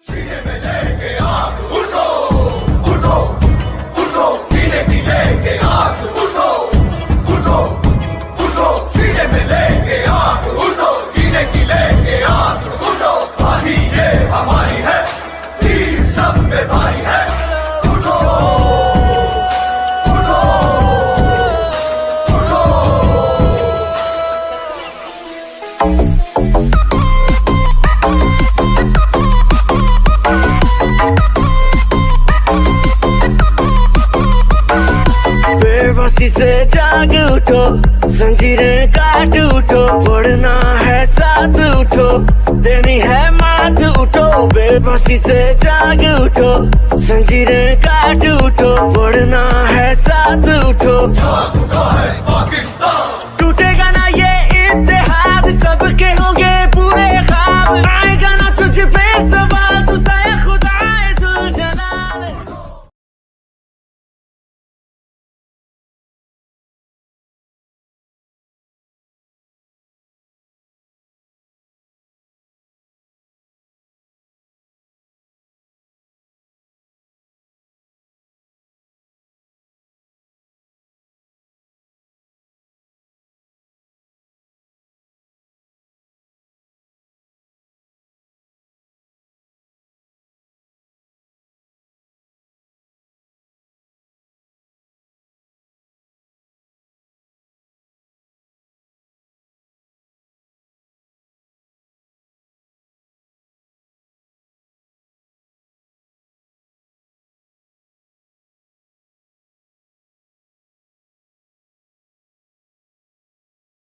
सीने में लेके आग उठो उठो उठो, सीने की लेके आग उठो उठो उठो, सीने में लेके आग उठो, सीने की लेके आग उठो। बाजी ये हमारी है, तीर सब पे भारी है। उठो उठो उठो। बेबसी से जाग उठो, जंजीरें काट उठो, पढ़ना है साथ उठो, देनी है मात उठो। बेबसी से जाग उठो, जंजीरें काट उठो, पढ़ना है साथ उठो। जाग उठा है पाकिस्तान, टूटेगा ना ये इत्तेहाद, सबके होंगे